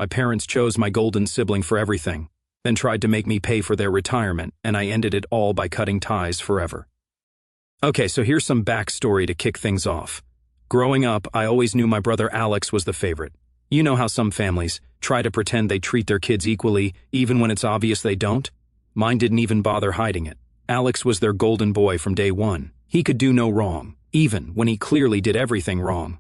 My parents chose my golden sibling for everything, then tried to make me pay for their retirement, and I ended it all by cutting ties forever. Okay, so here's some backstory to kick things off. Growing up, I always knew my brother Alex was the favorite. You know how some families try to pretend they treat their kids equally, even when it's obvious they don't? Mine didn't even bother hiding it. Alex was their golden boy from day one. He could do no wrong, even when he clearly did everything wrong.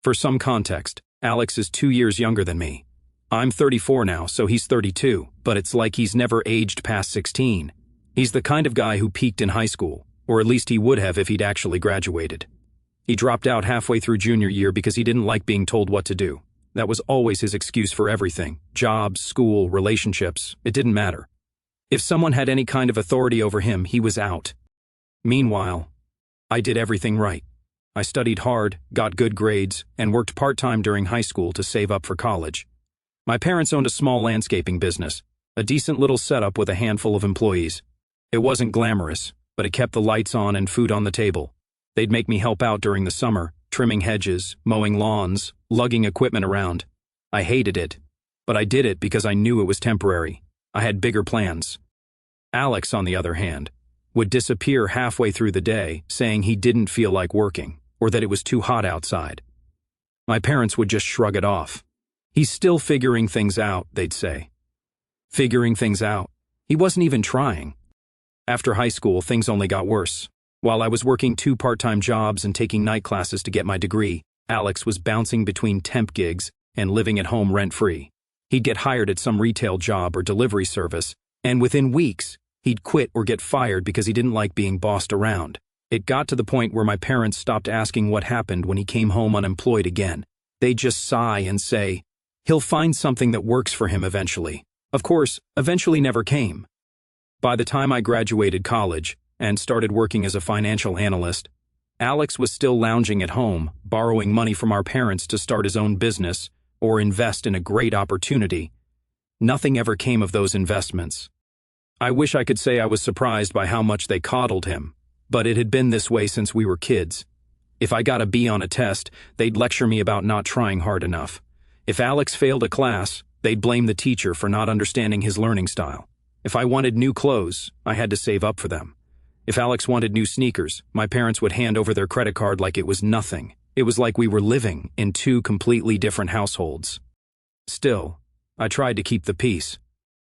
For some context, Alex is 2 years younger than me. I'm 34 now, so he's 32, but it's like he's never aged past 16. He's the kind of guy who peaked in high school, or at least he would have if he'd actually graduated. He dropped out halfway through junior year because he didn't like being told what to do. That was always his excuse for everything. Jobs, school, relationships, it didn't matter. If someone had any kind of authority over him, he was out. Meanwhile, I did everything right. I studied hard, got good grades, and worked part-time during high school to save up for college. My parents owned a small landscaping business, a decent little setup with a handful of employees. It wasn't glamorous, but it kept the lights on and food on the table. They'd make me help out during the summer, trimming hedges, mowing lawns, lugging equipment around. I hated it, but I did it because I knew it was temporary. I had bigger plans. Alex, on the other hand, would disappear halfway through the day, saying he didn't feel like working, or that it was too hot outside. My parents would just shrug it off. He's still figuring things out, they'd say. Figuring things out. He wasn't even trying. After high school, things only got worse. While I was working 2 part-time jobs and taking night classes to get my degree, Alex was bouncing between temp gigs and living at home rent-free. He'd get hired at some retail job or delivery service, and within weeks, he'd quit or get fired because he didn't like being bossed around. It got to the point where my parents stopped asking what happened when he came home unemployed again. They'd just sigh and say, "He'll find something that works for him eventually." Of course, eventually never came. By the time I graduated college and started working as a financial analyst, Alex was still lounging at home, borrowing money from our parents to start his own business or invest in a great opportunity. Nothing ever came of those investments. I wish I could say I was surprised by how much they coddled him, but it had been this way since we were kids. If I got a B on a test, they'd lecture me about not trying hard enough. If Alex failed a class, they'd blame the teacher for not understanding his learning style. If I wanted new clothes, I had to save up for them. If Alex wanted new sneakers, my parents would hand over their credit card like it was nothing. It was like we were living in 2 completely different households. Still, I tried to keep the peace.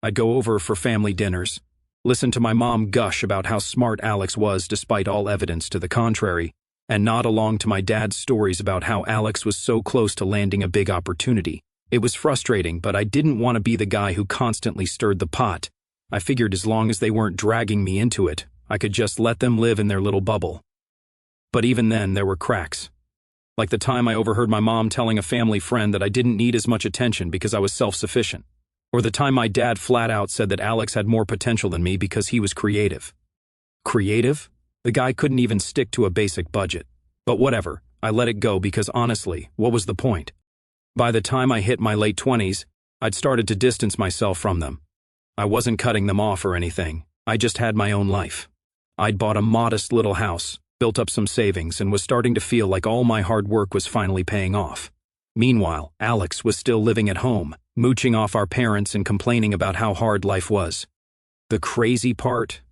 I'd go over for family dinners, listen to my mom gush about how smart Alex was despite all evidence to the contrary, and nod along to my dad's stories about how Alex was so close to landing a big opportunity. It was frustrating, but I didn't want to be the guy who constantly stirred the pot. I figured as long as they weren't dragging me into it, I could just let them live in their little bubble. But even then, there were cracks. Like the time I overheard my mom telling a family friend that I didn't need as much attention because I was self-sufficient. Or the time my dad flat out said that Alex had more potential than me because he was creative. Creative? The guy couldn't even stick to a basic budget. But whatever, I let it go because honestly, what was the point? By the time I hit my late 20s, I'd started to distance myself from them. I wasn't cutting them off or anything. I just had my own life. I'd bought a modest little house, built up some savings, and was starting to feel like all my hard work was finally paying off. Meanwhile, Alex was still living at home, mooching off our parents and complaining about how hard life was. The crazy part?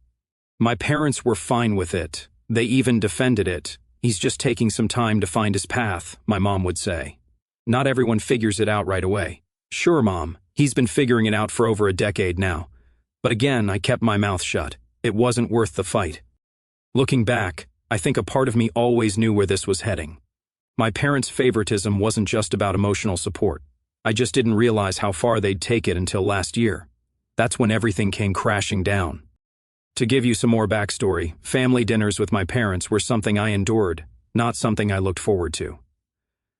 My parents were fine with it. They even defended it. "He's just taking some time to find his path," my mom would say. "Not everyone figures it out right away." "Sure, Mom, he's been figuring it out for over a decade now." But again, I kept my mouth shut. It wasn't worth the fight. Looking back, I think a part of me always knew where this was heading. My parents' favoritism wasn't just about emotional support. I just didn't realize how far they'd take it until last year. That's when everything came crashing down. To give you some more backstory, family dinners with my parents were something I endured, not something I looked forward to.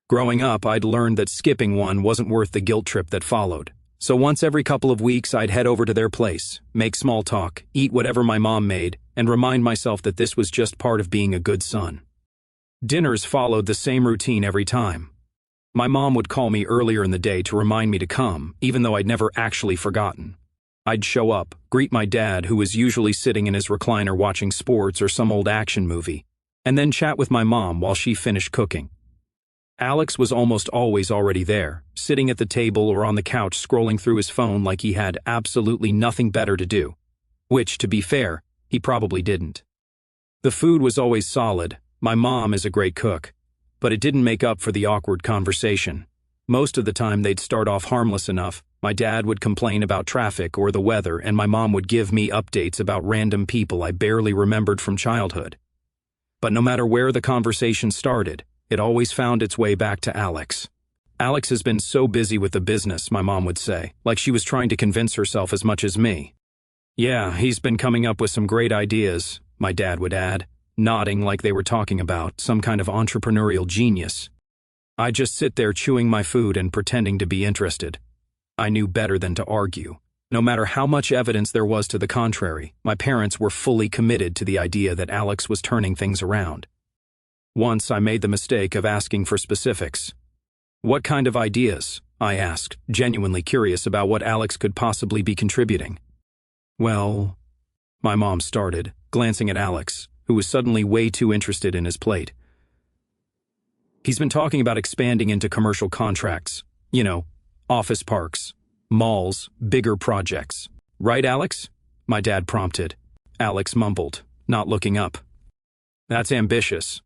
Growing up, I'd learned that skipping one wasn't worth the guilt trip that followed. So once every couple of weeks, I'd head over to their place, make small talk, eat whatever my mom made, and remind myself that this was just part of being a good son. Dinners followed the same routine every time. My mom would call me earlier in the day to remind me to come, even though I'd never actually forgotten. I'd show up, greet my dad, who was usually sitting in his recliner watching sports or some old action movie, and then chat with my mom while she finished cooking. Alex was almost always already there, sitting at the table or on the couch scrolling through his phone like he had absolutely nothing better to do. Which, to be fair, he probably didn't. The food was always solid. My mom is a great cook. But it didn't make up for the awkward conversation. Most of the time they'd start off harmless enough. My dad would complain about traffic or the weather, and my mom would give me updates about random people I barely remembered from childhood. But no matter where the conversation started, it always found its way back to Alex. Alex has been so busy with the business, my mom would say, like she was trying to convince herself as much as me. Yeah, he's been coming up with some great ideas, my dad would add, nodding like they were talking about some kind of entrepreneurial genius. I'd just sit there chewing my food and pretending to be interested. I knew better than to argue. No matter how much evidence there was to the contrary, my parents were fully committed to the idea that Alex was turning things around. Once I made the mistake of asking for specifics. What kind of ideas? I asked, genuinely curious about what Alex could possibly be contributing. Well, my mom started, glancing at Alex, who was suddenly way too interested in his plate. He's been talking about expanding into commercial contracts. Office parks, malls, bigger projects. Right, Alex? My dad prompted. Alex mumbled, not looking up. That's ambitious,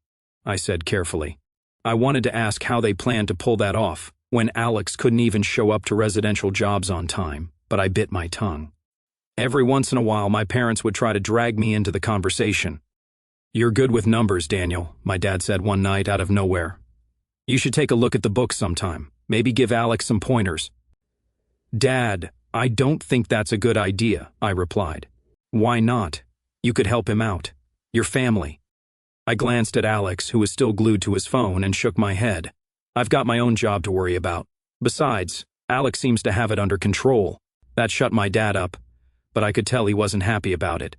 I said carefully. I wanted to ask how they planned to pull that off, when Alex couldn't even show up to residential jobs on time, but I bit my tongue. Every once in a while, my parents would try to drag me into the conversation. You're good with numbers, Daniel, my dad said one night out of nowhere. You should take a look at the book sometime, maybe give Alex some pointers. Dad, I don't think that's a good idea, I replied. Why not? You could help him out. Your family. I glanced at Alex, who was still glued to his phone, and shook my head. I've got my own job to worry about. Besides, Alex seems to have it under control. That shut my dad up, but I could tell he wasn't happy about it.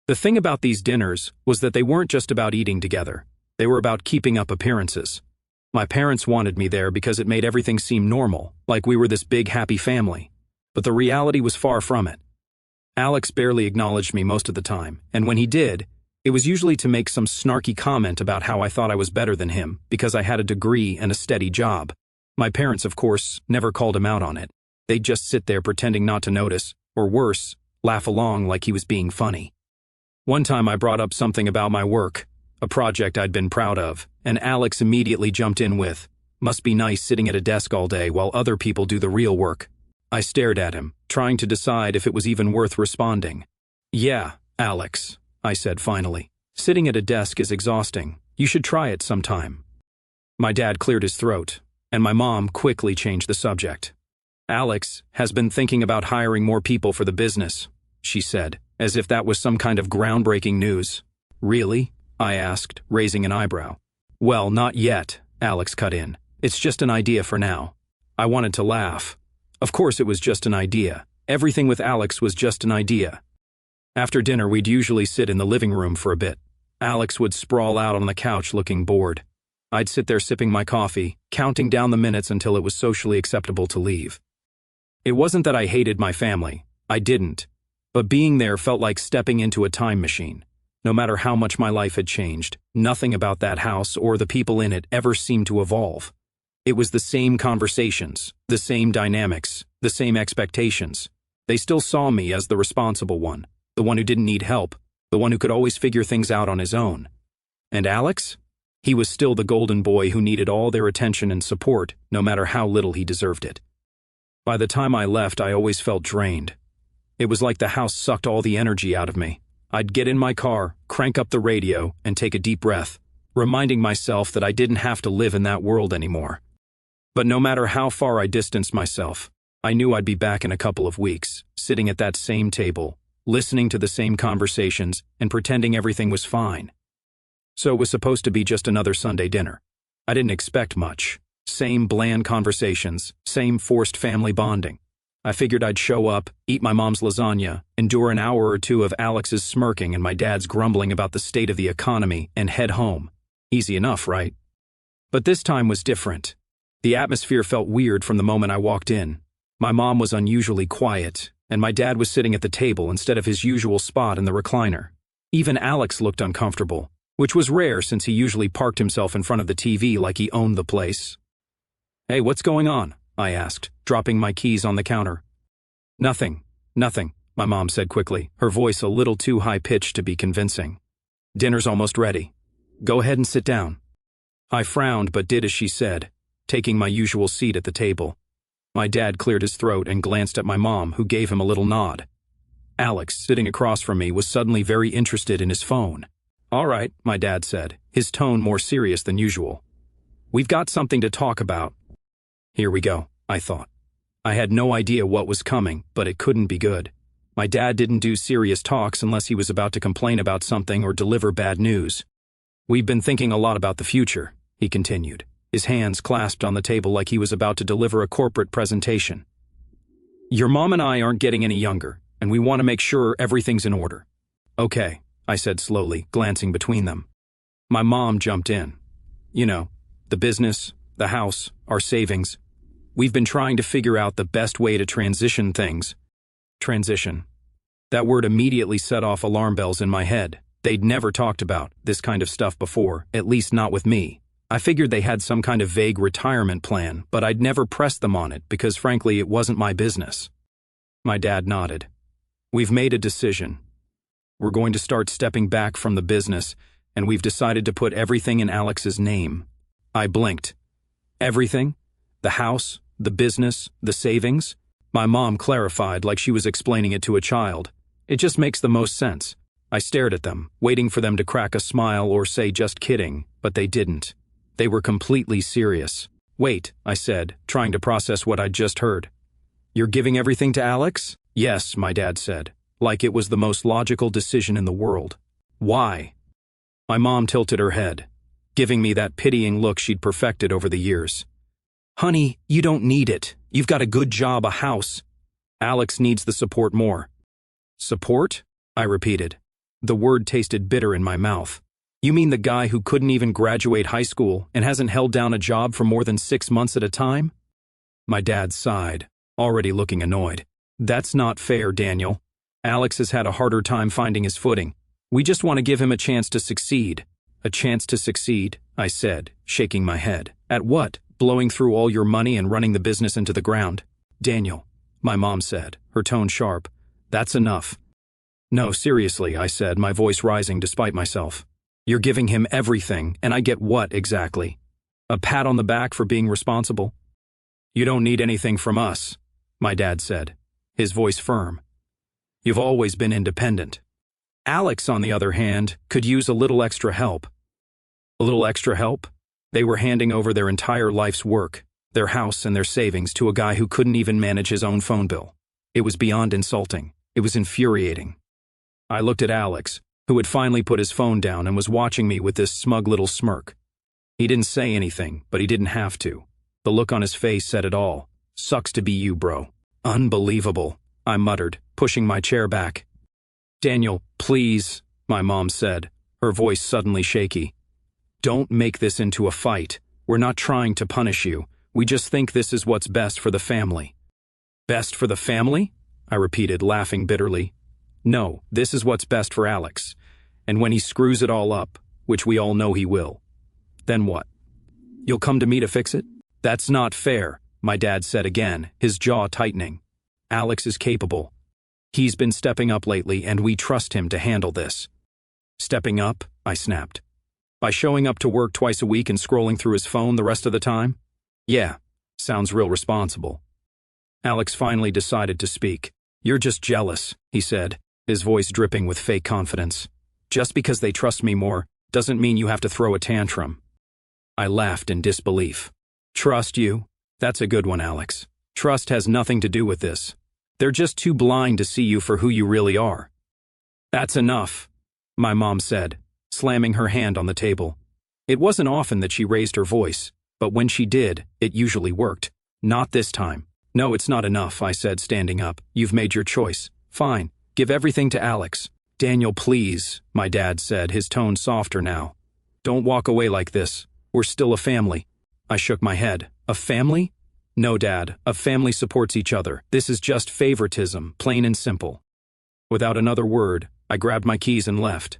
The thing about these dinners was that they weren't just about eating together. They were about keeping up appearances. My parents wanted me there because it made everything seem normal, like we were this big happy family. But the reality was far from it. Alex barely acknowledged me most of the time, and when he did, it was usually to make some snarky comment about how I thought I was better than him because I had a degree and a steady job. My parents, of course, never called him out on it. They'd just sit there pretending not to notice, or worse, laugh along like he was being funny. One time I brought up something about my work, a project I'd been proud of, and Alex immediately jumped in with, "Must be nice sitting at a desk all day while other people do the real work." I stared at him, trying to decide if it was even worth responding. "Yeah, Alex," I said finally. "Sitting at a desk is exhausting. You should try it sometime." My dad cleared his throat, and my mom quickly changed the subject. "Alex has been thinking about hiring more people for the business," she said, as if that was some kind of groundbreaking news. "Really?" I asked, raising an eyebrow. "Well, not yet," Alex cut in. "It's just an idea for now." I wanted to laugh. Of course it was just an idea. Everything with Alex was just an idea. After dinner, we'd usually sit in the living room for a bit. Alex would sprawl out on the couch looking bored. I'd sit there sipping my coffee, counting down the minutes until it was socially acceptable to leave. It wasn't that I hated my family. I didn't. But being there felt like stepping into a time machine. No matter how much my life had changed, nothing about that house or the people in it ever seemed to evolve. It was the same conversations, the same dynamics, the same expectations. They still saw me as the responsible one, the one who didn't need help, the one who could always figure things out on his own. And Alex? He was still the golden boy who needed all their attention and support, no matter how little he deserved it. By the time I left, I always felt drained. It was like the house sucked all the energy out of me. I'd get in my car, crank up the radio, and take a deep breath, reminding myself that I didn't have to live in that world anymore. But no matter how far I distanced myself, I knew I'd be back in a couple of weeks, sitting at that same table, listening to the same conversations, and pretending everything was fine. So it was supposed to be just another Sunday dinner. I didn't expect much. Same bland conversations, same forced family bonding. I figured I'd show up, eat my mom's lasagna, endure an hour or two of Alex's smirking and my dad's grumbling about the state of the economy, and head home. Easy enough, right? But this time was different. The atmosphere felt weird from the moment I walked in. My mom was unusually quiet, and my dad was sitting at the table instead of his usual spot in the recliner. Even Alex looked uncomfortable, which was rare since he usually parked himself in front of the TV like he owned the place. "Hey, what's going on?" I asked, dropping my keys on the counter. Nothing, my mom said quickly, her voice a little too high-pitched to be convincing. "Dinner's almost ready. Go ahead and sit down." I frowned but did as she said, taking my usual seat at the table. My dad cleared his throat and glanced at my mom, who gave him a little nod. Alex, sitting across from me, was suddenly very interested in his phone. "All right," my dad said, his tone more serious than usual. "We've got something to talk about." Here we go, I thought. I had no idea what was coming, but it couldn't be good. My dad didn't do serious talks unless he was about to complain about something or deliver bad news. "We've been thinking a lot about the future," he continued, his hands clasped on the table like he was about to deliver a corporate presentation. "Your mom and I aren't getting any younger, and we want to make sure everything's in order." "Okay," I said slowly, glancing between them. My mom jumped in. "You know, the business, the house, our savings. We've been trying to figure out the best way to transition things." Transition. That word immediately set off alarm bells in my head. They'd never talked about this kind of stuff before, at least not with me. I figured they had some kind of vague retirement plan, but I'd never pressed them on it because frankly it wasn't my business. My dad nodded. "We've made a decision. We're going to start stepping back from the business, and we've decided to put everything in Alex's name." I blinked. "Everything? The house, the business, the savings?" My mom clarified like she was explaining it to a child. "It just makes the most sense." I stared at them, waiting for them to crack a smile or say just kidding, but they didn't. They were completely serious. "Wait," I said, trying to process what I'd just heard. "You're giving everything to Alex?" "Yes," my dad said, like it was the most logical decision in the world. "Why?" My mom tilted her head, giving me that pitying look she'd perfected over the years. "Honey, you don't need it. You've got a good job, a house. Alex needs the support more." "Support?" I repeated. The word tasted bitter in my mouth. "You mean the guy who couldn't even graduate high school and hasn't held down a job for more than 6 months at a time?" My dad sighed, already looking annoyed. "That's not fair, Daniel. Alex has had a harder time finding his footing. We just want to give him a chance to succeed." "A chance to succeed?" I said, shaking my head. "At what? Blowing through all your money and running the business into the ground?" "Daniel," my mom said, her tone sharp, "that's enough." "No, seriously," I said, my voice rising despite myself. "You're giving him everything, and I get what exactly? A pat on the back for being responsible?" "You don't need anything from us," my dad said, his voice firm. "You've always been independent. Alex, on the other hand, could use a little extra help." "A little extra help?" They were handing over their entire life's work, their house and their savings, to a guy who couldn't even manage his own phone bill. It was beyond insulting. It was infuriating. I looked at Alex, who had finally put his phone down and was watching me with this smug little smirk. He didn't say anything, but he didn't have to. The look on his face said it all. "Sucks to be you, bro." "Unbelievable," I muttered, pushing my chair back. "Daniel, please," my mom said, her voice suddenly shaky. "Don't make this into a fight. We're not trying to punish you. We just think this is what's best for the family." "Best for the family?" I repeated, laughing bitterly. "No, this is what's best for Alex. And when he screws it all up, which we all know he will, then what? You'll come to me to fix it?" "That's not fair," my dad said again, his jaw tightening. "Alex is capable. He's been stepping up lately, and we trust him to handle this." "Stepping up?" I snapped. "By showing up to work twice a week and scrolling through his phone the rest of the time?" "Yeah, sounds real responsible." Alex finally decided to speak. "You're just jealous," he said, his voice dripping with fake confidence. "Just because they trust me more doesn't mean you have to throw a tantrum." I laughed in disbelief. "Trust you? That's a good one, Alex. Trust has nothing to do with this. They're just too blind to see you for who you really are." "That's enough," my mom said, slamming her hand on the table. It wasn't often that she raised her voice, but when she did, it usually worked. "Not this time." "No, it's not enough," I said, standing up. "You've made your choice. Fine, give everything to Alex." "Daniel, please," my dad said, his tone softer now. "Don't walk away like this. We're still a family." I shook my head. "A family?" "No, Dad, a family supports each other. This is just favoritism, plain and simple." Without another word, I grabbed my keys and left.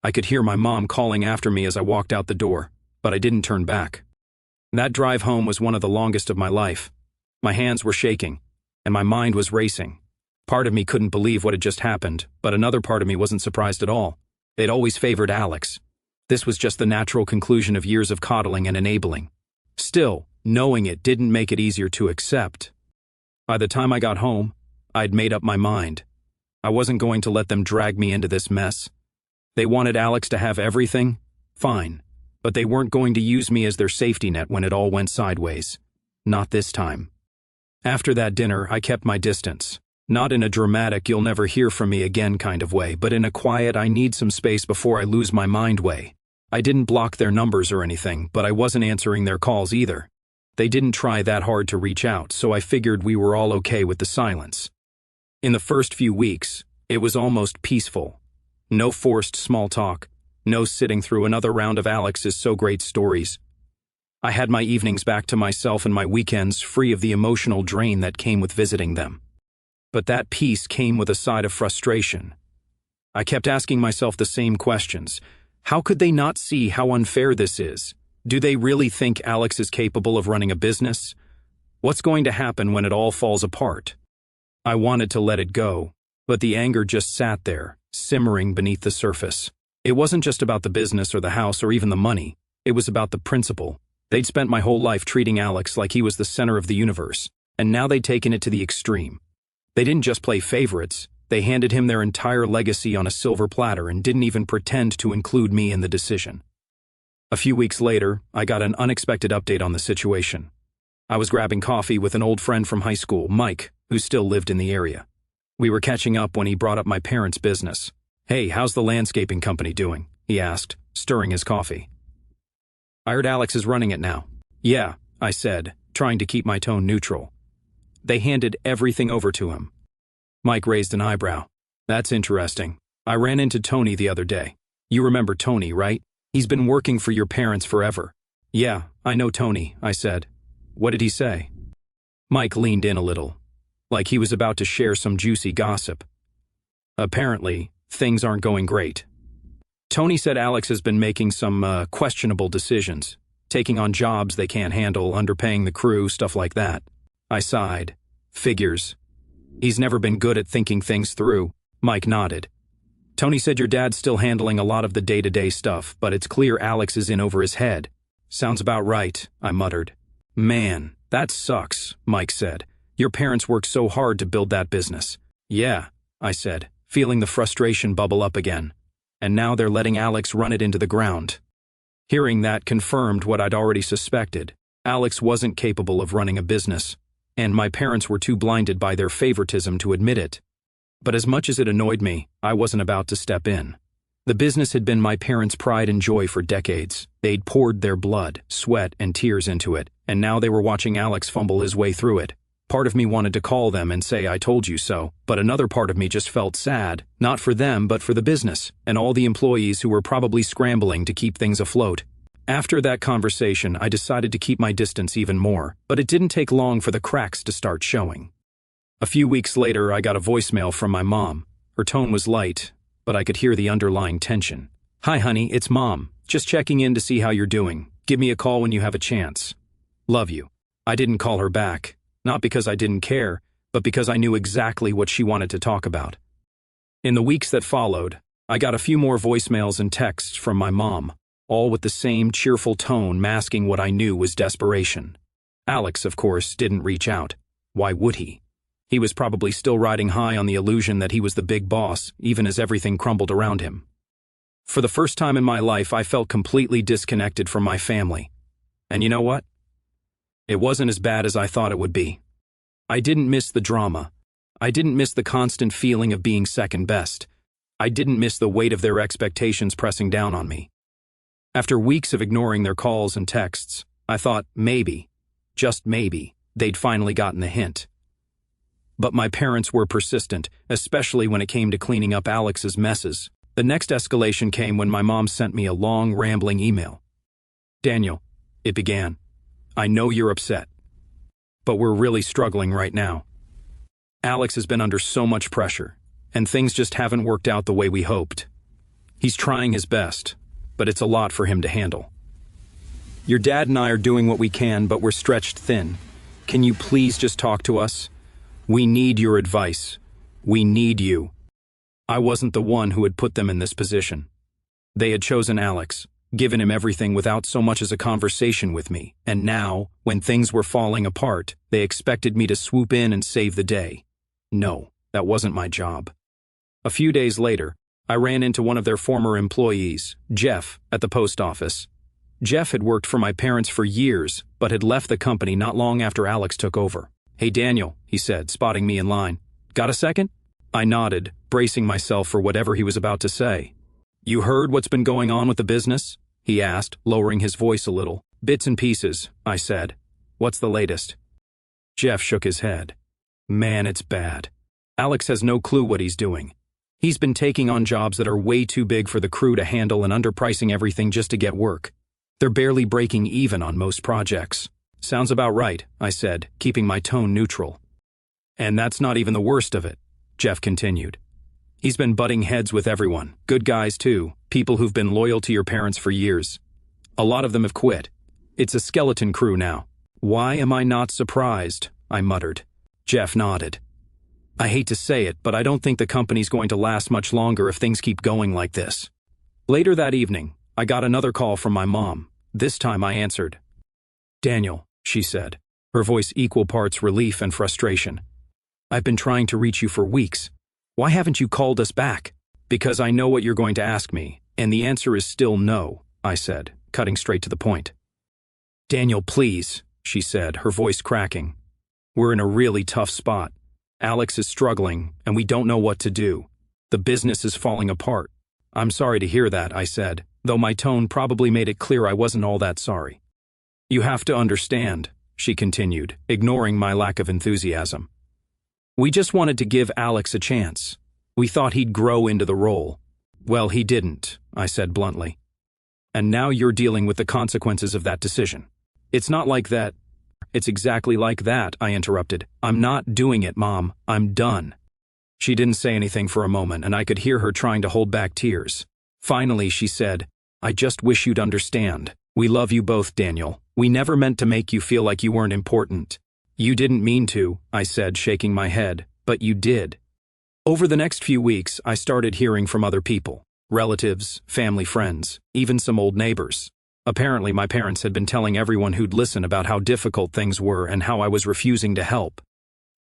I could hear my mom calling after me as I walked out the door, but I didn't turn back. That drive home was one of the longest of my life. My hands were shaking, and my mind was racing. Part of me couldn't believe what had just happened, but another part of me wasn't surprised at all. They'd always favored Alex. This was just the natural conclusion of years of coddling and enabling. Still, knowing it didn't make it easier to accept. By the time I got home, I'd made up my mind. I wasn't going to let them drag me into this mess. They wanted Alex to have everything? Fine. But they weren't going to use me as their safety net when it all went sideways. Not this time. After that dinner, I kept my distance. Not in a dramatic you'll never hear from me again kind of way, but in a quiet I need some space before I lose my mind way. I didn't block their numbers or anything, but I wasn't answering their calls either. They didn't try that hard to reach out, so I figured we were all okay with the silence. In the first few weeks, it was almost peaceful. No forced small talk, no sitting through another round of Alex's so great stories. I had my evenings back to myself and my weekends free of the emotional drain that came with visiting them. But that peace came with a side of frustration. I kept asking myself the same questions. How could they not see how unfair this is? Do they really think Alex is capable of running a business? What's going to happen when it all falls apart? I wanted to let it go, but the anger just sat there, simmering beneath the surface. It wasn't just about the business or the house or even the money. It was about the principle. They'd spent my whole life treating Alex like he was the center of the universe, and now they'd taken it to the extreme. They didn't just play favorites, they handed him their entire legacy on a silver platter and didn't even pretend to include me in the decision. A few weeks later, I got an unexpected update on the situation. I was grabbing coffee with an old friend from high school, Mike, who still lived in the area. We were catching up when he brought up my parents' business. "Hey, how's the landscaping company doing?" he asked, stirring his coffee. "I heard Alex is running it now." "Yeah," I said, trying to keep my tone neutral. "They handed everything over to him." Mike raised an eyebrow. "That's interesting. I ran into Tony the other day. You remember Tony, right? He's been working for your parents forever." "Yeah, I know Tony," I said. "What did he say?" Mike leaned in a little, like he was about to share some juicy gossip. "Apparently, things aren't going great. Tony said Alex has been making some questionable decisions, taking on jobs they can't handle, underpaying the crew, stuff like that." I sighed. "Figures. He's never been good at thinking things through." Mike nodded. "Tony said your dad's still handling a lot of the day-to-day stuff, but it's clear Alex is in over his head." "Sounds about right," I muttered. "Man, that sucks," Mike said. "Your parents worked so hard to build that business." "Yeah," I said, feeling the frustration bubble up again. "And now they're letting Alex run it into the ground." Hearing that confirmed what I'd already suspected. Alex wasn't capable of running a business, and my parents were too blinded by their favoritism to admit it. But as much as it annoyed me, I wasn't about to step in. The business had been my parents' pride and joy for decades. They'd poured their blood, sweat, and tears into it, and now they were watching Alex fumble his way through it. Part of me wanted to call them and say I told you so, but another part of me just felt sad, not for them but for the business, and all the employees who were probably scrambling to keep things afloat. After that conversation, I decided to keep my distance even more, but it didn't take long for the cracks to start showing. A few weeks later, I got a voicemail from my mom. Her tone was light, but I could hear the underlying tension. "Hi, honey, it's Mom. Just checking in to see how you're doing. Give me a call when you have a chance. Love you." I didn't call her back, not because I didn't care, but because I knew exactly what she wanted to talk about. In the weeks that followed, I got a few more voicemails and texts from my mom, all with the same cheerful tone masking what I knew was desperation. Alex, of course, didn't reach out. Why would he? He was probably still riding high on the illusion that he was the big boss, even as everything crumbled around him. For the first time in my life, I felt completely disconnected from my family. And you know what? It wasn't as bad as I thought it would be. I didn't miss the drama. I didn't miss the constant feeling of being second best. I didn't miss the weight of their expectations pressing down on me. After weeks of ignoring their calls and texts, I thought maybe, just maybe, they'd finally gotten the hint. But my parents were persistent, especially when it came to cleaning up Alex's messes. The next escalation came when my mom sent me a long, rambling email. "Daniel," it began, "I know you're upset, but we're really struggling right now. Alex has been under so much pressure, and things just haven't worked out the way we hoped. He's trying his best, but it's a lot for him to handle. Your dad and I are doing what we can, but we're stretched thin. Can you please just talk to us? We need your advice. We need you. I wasn't the one who had put them in this position. They had chosen Alex, given him everything without so much as a conversation with me, and now, when things were falling apart, they expected me to swoop in and save the day. No, that wasn't my job. A few days later, I ran into one of their former employees, Jeff, at the post office. Jeff had worked for my parents for years, but had left the company not long after Alex took over. "Hey Daniel," he said, spotting me in line. "Got a second?" I nodded, bracing myself for whatever he was about to say. "You heard what's been going on with the business?" he asked, lowering his voice a little. "Bits and pieces," I said. "What's the latest?" Jeff shook his head. "Man, it's bad. Alex has no clue what he's doing. He's been taking on jobs that are way too big for the crew to handle and underpricing everything just to get work. They're barely breaking even on most projects." "Sounds about right," I said, keeping my tone neutral. "And that's not even the worst of it," Jeff continued. "He's been butting heads with everyone, good guys too, people who've been loyal to your parents for years. A lot of them have quit. It's a skeleton crew now." "Why am I not surprised?" I muttered. Jeff nodded. "I hate to say it, but I don't think the company's going to last much longer if things keep going like this." Later that evening, I got another call from my mom. This time I answered. "Daniel," she said, her voice equal parts relief and frustration. "I've been trying to reach you for weeks. Why haven't you called us back?" "Because I know what you're going to ask me, and the answer is still no," I said, cutting straight to the point. "Daniel, please," she said, her voice cracking. "We're in a really tough spot. Alex is struggling, and we don't know what to do. The business is falling apart." "I'm sorry to hear that," I said, though my tone probably made it clear I wasn't all that sorry. "You have to understand," she continued, ignoring my lack of enthusiasm. "We just wanted to give Alex a chance. We thought he'd grow into the role." "Well, he didn't," I said bluntly. "And now you're dealing with the consequences of that decision." "It's not like that." "It's exactly like that," I interrupted. "I'm not doing it, Mom. I'm done." She didn't say anything for a moment, and I could hear her trying to hold back tears. Finally, she said, "I just wish you'd understand. We love you both, Daniel. We never meant to make you feel like you weren't important." "You didn't mean to," I said, shaking my head, "but you did." Over the next few weeks, I started hearing from other people, relatives, family friends, even some old neighbors. Apparently, my parents had been telling everyone who'd listen about how difficult things were and how I was refusing to help.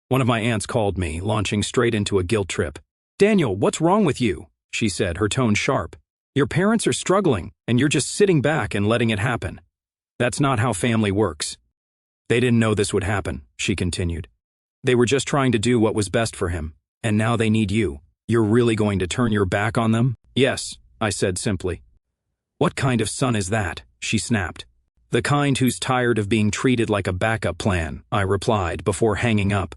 One of my aunts called me, launching straight into a guilt trip. "Daniel, what's wrong with you?" she said, her tone sharp. "Your parents are struggling, and you're just sitting back and letting it happen. That's not how family works." "They didn't know this would happen," she continued. "They were just trying to do what was best for him, and now they need you. You're really going to turn your back on them?" "Yes," I said simply. "What kind of son is that?" she snapped. "The kind who's tired of being treated like a backup plan," I replied before hanging up.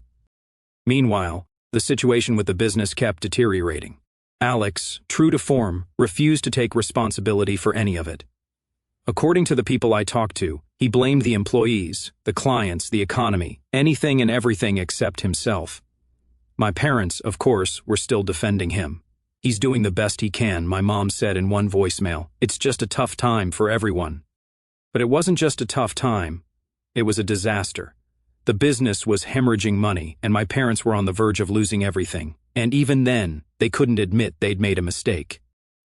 Meanwhile, the situation with the business kept deteriorating. Alex, true to form, refused to take responsibility for any of it. According to the people I talked to, he blamed the employees, the clients, the economy, anything and everything except himself. My parents, of course, were still defending him. "He's doing the best he can," my mom said in one voicemail. "It's just a tough time for everyone." But it wasn't just a tough time. It was a disaster. The business was hemorrhaging money, and my parents were on the verge of losing everything. And even then, they couldn't admit they'd made a mistake.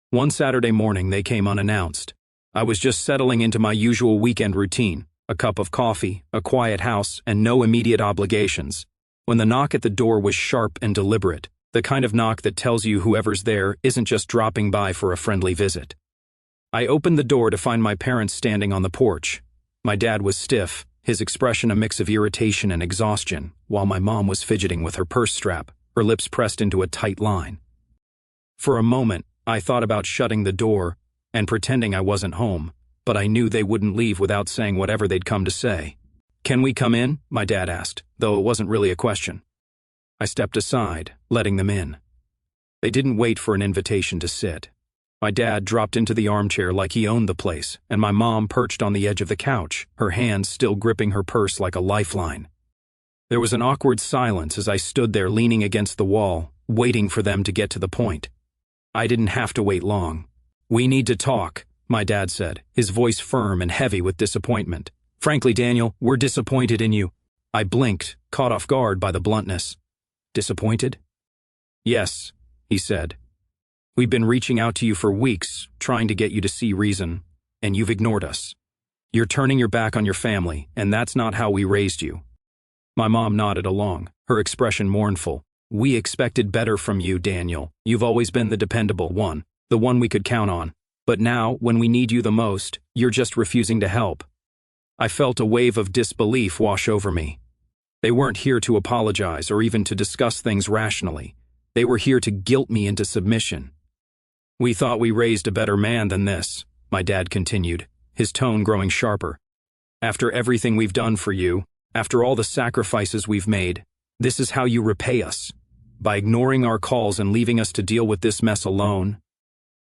One Saturday morning, they came unannounced. I was just settling into my usual weekend routine, a cup of coffee, a quiet house, and no immediate obligations, when the knock at the door was sharp and deliberate, the kind of knock that tells you whoever's there isn't just dropping by for a friendly visit. I opened the door to find my parents standing on the porch. My dad was stiff, his expression a mix of irritation and exhaustion, while my mom was fidgeting with her purse strap, her lips pressed into a tight line. For a moment, I thought about shutting the door and pretending I wasn't home, but I knew they wouldn't leave without saying whatever they'd come to say. "Can we come in?" my dad asked, though it wasn't really a question. I stepped aside, letting them in. They didn't wait for an invitation to sit. My dad dropped into the armchair like he owned the place, and my mom perched on the edge of the couch, her hands still gripping her purse like a lifeline. There was an awkward silence as I stood there leaning against the wall, waiting for them to get to the point. I didn't have to wait long. "We need to talk," my dad said, his voice firm and heavy with disappointment. "Frankly, Daniel, we're disappointed in you." I blinked, caught off guard by the bluntness. "Disappointed?" "Yes," he said. "We've been reaching out to you for weeks, trying to get you to see reason, and you've ignored us. You're turning your back on your family, and that's not how we raised you." My mom nodded along, her expression mournful. "We expected better from you, Daniel. You've always been the dependable one, the one we could count on. But now, when we need you the most, you're just refusing to help." I felt a wave of disbelief wash over me. They weren't here to apologize or even to discuss things rationally. They were here to guilt me into submission. "We thought we raised a better man than this," my dad continued, his tone growing sharper. "After everything we've done for you, after all the sacrifices we've made, this is how you repay us, by ignoring our calls and leaving us to deal with this mess alone."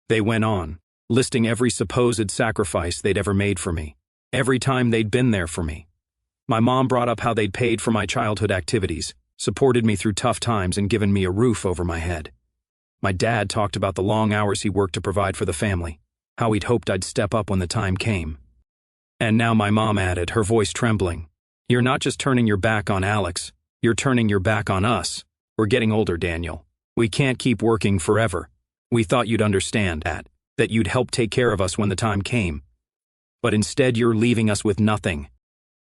They went on, listing every supposed sacrifice they'd ever made for me, every time they'd been there for me. My mom brought up how they'd paid for my childhood activities, supported me through tough times, and given me a roof over my head. My dad talked about the long hours he worked to provide for the family, how he'd hoped I'd step up when the time came. And now my mom added, her voice trembling, "You're not just turning your back on Alex, you're turning your back on us. We're getting older, Daniel. We can't keep working forever. We thought you'd understand that you'd help take care of us when the time came. But instead you're leaving us with nothing."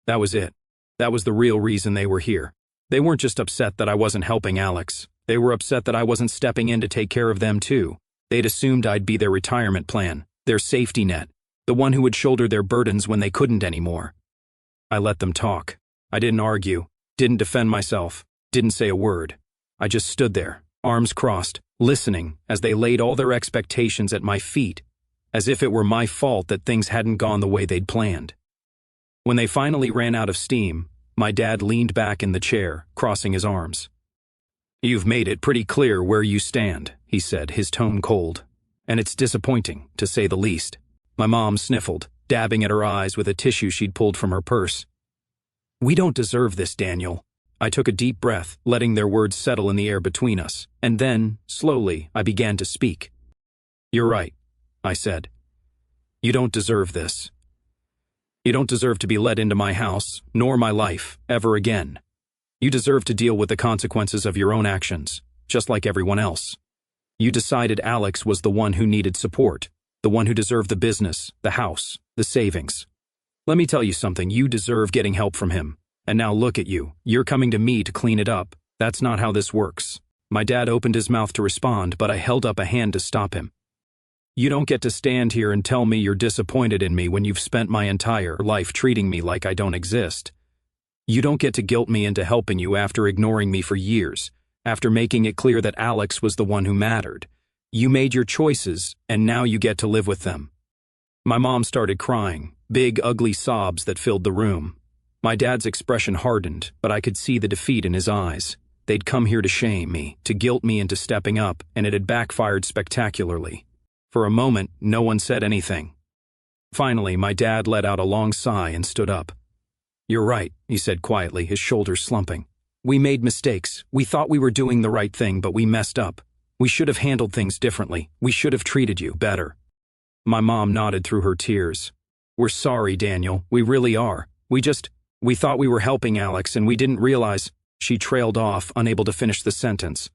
That was it. That was the real reason they were here. They weren't just upset that I wasn't helping Alex. They were upset that I wasn't stepping in to take care of them too. They'd assumed I'd be their retirement plan, their safety net, the one who would shoulder their burdens when they couldn't anymore. I let them talk. I didn't argue, didn't defend myself, didn't say a word. I just stood there, arms crossed, listening as they laid all their expectations at my feet, as if it were my fault that things hadn't gone the way they'd planned. When they finally ran out of steam, my dad leaned back in the chair, crossing his arms. "You've made it pretty clear where you stand," he said, his tone cold. "And it's disappointing, to say the least." My mom sniffled, dabbing at her eyes with a tissue she'd pulled from her purse. "We don't deserve this, Daniel." I took a deep breath, letting their words settle in the air between us, and then, slowly, I began to speak. "You're right," I said. "You don't deserve this. You don't deserve to be let into my house, nor my life, ever again. You deserve to deal with the consequences of your own actions, just like everyone else. You decided Alex was the one who needed support, the one who deserved the business, the house, the savings. Let me tell you something, you deserve getting help from him. And now look at you, you're coming to me to clean it up. That's not how this works." My dad opened his mouth to respond, but I held up a hand to stop him. "You don't get to stand here and tell me you're disappointed in me when you've spent my entire life treating me like I don't exist. You don't get to guilt me into helping you after ignoring me for years, after making it clear that Alex was the one who mattered. You made your choices, and now you get to live with them." My mom started crying, big, ugly sobs that filled the room. My dad's expression hardened, but I could see the defeat in his eyes. They'd come here to shame me, to guilt me into stepping up, and it had backfired spectacularly. For a moment, no one said anything. Finally, my dad let out a long sigh and stood up. "You're right," he said quietly, his shoulders slumping. "We made mistakes. We thought we were doing the right thing, but we messed up. We should have handled things differently. We should have treated you better." My mom nodded through her tears. "We're sorry, Daniel. We really are. We thought we were helping Alex, and we didn't realize." She trailed off, unable to finish the sentence.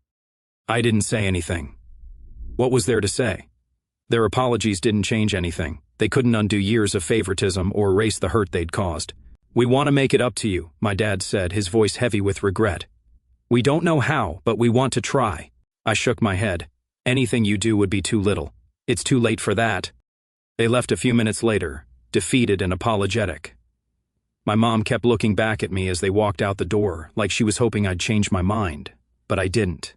I didn't say anything. What was there to say? Their apologies didn't change anything. They couldn't undo years of favoritism or erase the hurt they'd caused. "We want to make it up to you," my dad said, his voice heavy with regret. "We don't know how, but we want to try." I shook my head. "Anything you do would be too little. It's too late for that." They left a few minutes later, defeated and apologetic. My mom kept looking back at me as they walked out the door, like she was hoping I'd change my mind, but I didn't.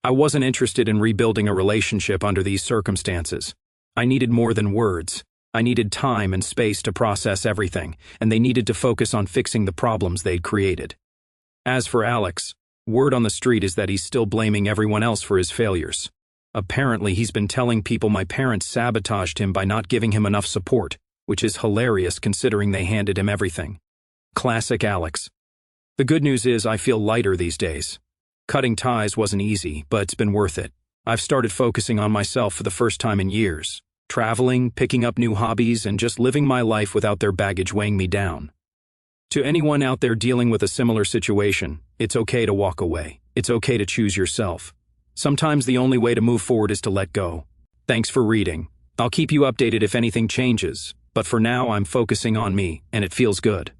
I wasn't interested in rebuilding a relationship under these circumstances. I needed more than words. I needed time and space to process everything, and they needed to focus on fixing the problems they'd created. As for Alex, word on the street is that he's still blaming everyone else for his failures. Apparently, he's been telling people my parents sabotaged him by not giving him enough support, which is hilarious considering they handed him everything. Classic Alex. The good news is I feel lighter these days. Cutting ties wasn't easy, but it's been worth it. I've started focusing on myself for the first time in years. traveling, picking up new hobbies, and just living my life without their baggage weighing me down. To anyone out there dealing with a similar situation, it's okay to walk away. It's okay to choose yourself. Sometimes the only way to move forward is to let go. Thanks for reading. I'll keep you updated if anything changes, but for now I'm focusing on me, and it feels good.